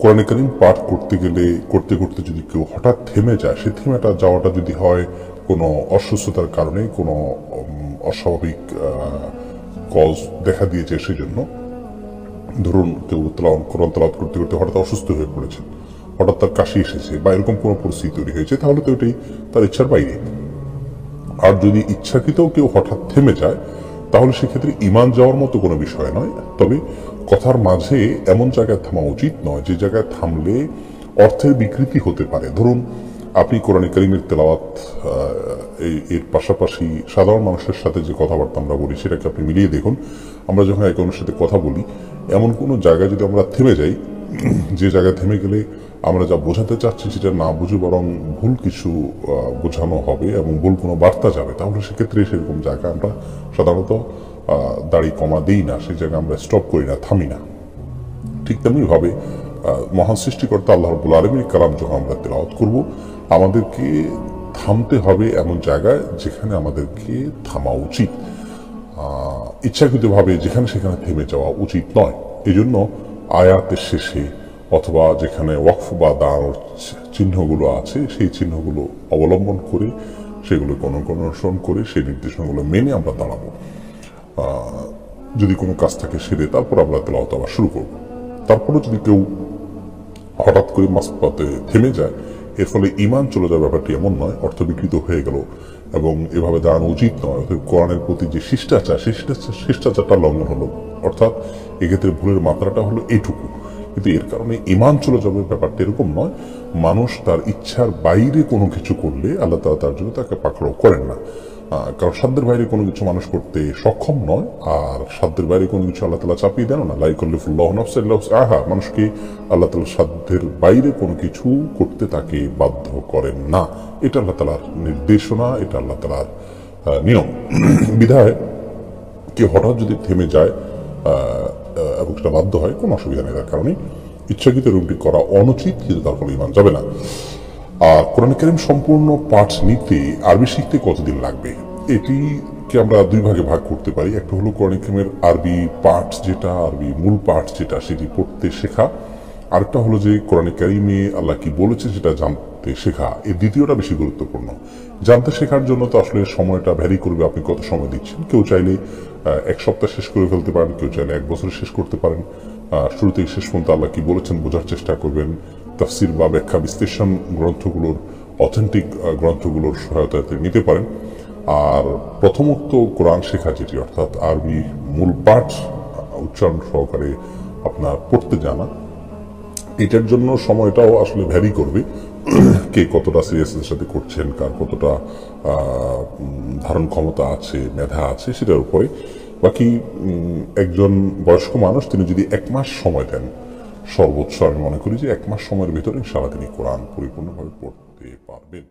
কোরআনে কারীম পাঠ করতে গেলে করতে করতে যদি কেউ হঠাৎ থেমে যায়, সে থেমেটা যাওয়াটা যদি হয় কোনো অসুস্থতার কারণে, কোনো অস্বাভাবিক কজ দেখা দিয়েছে, সেজন্য ধরুন কেউ কোরআন তেলাওয়াত করতে করতে হঠাৎ অসুস্থ হয়ে পড়েছে, হঠাৎ তার কাশি এসেছে বা এরকম কোনো পরিস্থিতি তৈরি হয়েছে, তাহলে তো এটাই তার ইচ্ছার বাইরে। আর যদি ইচ্ছাকৃত কেউ হঠাৎ থেমে যায়, তাহলে সেক্ষেত্রে ঈমান যাওয়ার মতো কোনো বিষয় নয়। তবে কথার মাঝে এমন জায়গায় থামা উচিত নয় যে জায়গায় থামলে অর্থের বিকৃতি হতে পারে। ধরুন আপনি কোরআনে কারীমের তেলাওয়াত এর পাশাপাশি সাধারণ মানুষের সাথে যে কথাবার্তা আমরা বলি সেটাকে আপনি মিলিয়ে দেখুন। আমরা যখন একে অন্যের সাথে কথা বলি, এমন কোনো জায়গায় যদি আমরা থেমে যাই, যে জায়গায় থেমে গেলে আমরা যা বোঝাতে চাচ্ছি সেটা না বুঝে বরং ভুল কিছু বোঝানো হবে এবং ভুল কোনো বার্তা যাবে, তাহলে সেক্ষেত্রে সেরকম জায়গায় আমরা সাধারণত দাড়ি কমা দিই না, সেই জায়গায় আমরা স্টপ করি না, থামি না। ঠিক তেমনি ভাবে মহান সৃষ্টিকর্তা আল্লাহ রাব্বুল আলামিনের কালাম যখন আমরা তেলাওয়াত করব, আমাদেরকে থামতে হবে এমন জায়গায় যেখানে আমাদেরকে থামা উচিত। ইচ্ছাকৃতভাবে যেখানে সেখানে থেমে যাওয়া উচিত নয়। এই জন্য আয়াতের শেষে অথবা যেখানে ওয়াকফ বা দাঁড়ানোর চিহ্নগুলো আছে, সেই চিহ্নগুলো অবলম্বন করে, সেগুলোকে অনুসরণ করে, সেই নির্দেশনাগুলো মেনে আমরা দাঁড়াবো। যদি কোনো কাজ থাকে সেরে তারপর আমরা তেলাওয়াত আবার শুরু করব। তারপরে যদি কেউ হঠাৎ করে মাঝপথে থেমে যায়, এর ফলে ঈমান চলে যাওয়ার ব্যাপারটি এমন নয়, অর্থ বিকৃত হয়ে গেল এবং এভাবে দাঁড়ানো উচিত নয়। অর্থাৎ কোরআনের প্রতি যে শিষ্টাচার, সেই শিষ্টাচারটা লঙ্ঘন হলো, অর্থাৎ এক্ষেত্রে ভুলের মাত্রাটা হলো এইটুকু। কিন্তু এর কারণে ঈমান চলে যাবে ব্যাপারটা এরকম নয়। মানুষ তার ইচ্ছার বাইরে কোনো কিছু করলে আল্লাহ তাআলা তার জন্য তাকে পাকড়াও করেন না। কারণ সাধ্যের বাইরে কোনো কিছু মানুষ করতে সক্ষম নয়, আর সাধ্যের বাইরে কোনো কিছু আল্লাহ তাআলা চাপিয়ে দেন না। লা ইউকাল্লিফুল্লাহু নাফসান ইল্লা উসআহা, মানুষকে আল্লাহ তাআলা সাধ্যের বাইরে কোনো কিছু করতে তাকে বাধ্য করেন না। এটা আল্লাহ তাআলার নির্দেশনা, এটা আল্লাহ তাআলার নিয়ম। বিধায় কেউ হঠাৎ যদি থেমে যায় এবং সেটা বাধ্য হয়, কোনো অসুবিধা নেই। তার কারণে ইচ্ছাকৃত রূপটি করা অনুচিত, কিন্তু তার ফলে ঈমান যাবে না। আর কোরআন কারীম সম্পূর্ণ পাঠ নিতে আরবি শিখতে কতদিন লাগবে, এটিকে আমরা দুই ভাগে ভাগ করতে পারি। একটা হলো কোরআন কারীমের আরবি পাঠ যেটা, আরবি মূল পাঠ যেটা, সেটি পড়তে শেখা। আরেকটা হলো যে কোরআন কারীমে আল্লাহ কি বলেছে সেটা জানতে শেখা। এই দ্বিতীয়টা বেশি গুরুত্বপূর্ণ। জানতে শেখার জন্য তো আসলে সময়টা ভ্যারি করবে, আপনি কত সময় দিচ্ছেন। কেউ চাইলে এক সপ্তাহ শেষ করে ফেলতে পারেন, কেউ চাইলে এক বছর শেষ করতে পারেন। শুরু থেকে শেষ পর্যন্ত আল্লাহ কি বলেছেন বোঝার চেষ্টা করবেন। তাফসির বা ব্যাখ্যা বিশ্লেষণ গ্রন্থগুলোর, অথেন্টিক গ্রন্থগুলোর সহায়তা নিতে পারেন। আর প্রথমত কোরআন শেখা যেটি, অর্থাৎ আরবি মূল পাঠ উচ্চারণ সহকারে আপনার পড়তে জানা, এটার জন্য সময়টাও আসলে ভ্যারি করবে। কে কতটা সিরিয়াসনেসের সাথে করছেন, কার কতটা ধারণ ক্ষমতা আছে, মেধা আছে, সেটার উপরে। বাকি একজন বয়স্ক মানুষ তিনি যদি 1 মাস সময় দেন, সর্বোচ্চ আমি মনে করি যে 1 মাস সময়ের ভিতরে ইনশাআল্লাহ তিনি কোরআন পরিপূর্ণভাবে পড়তে পারবেন।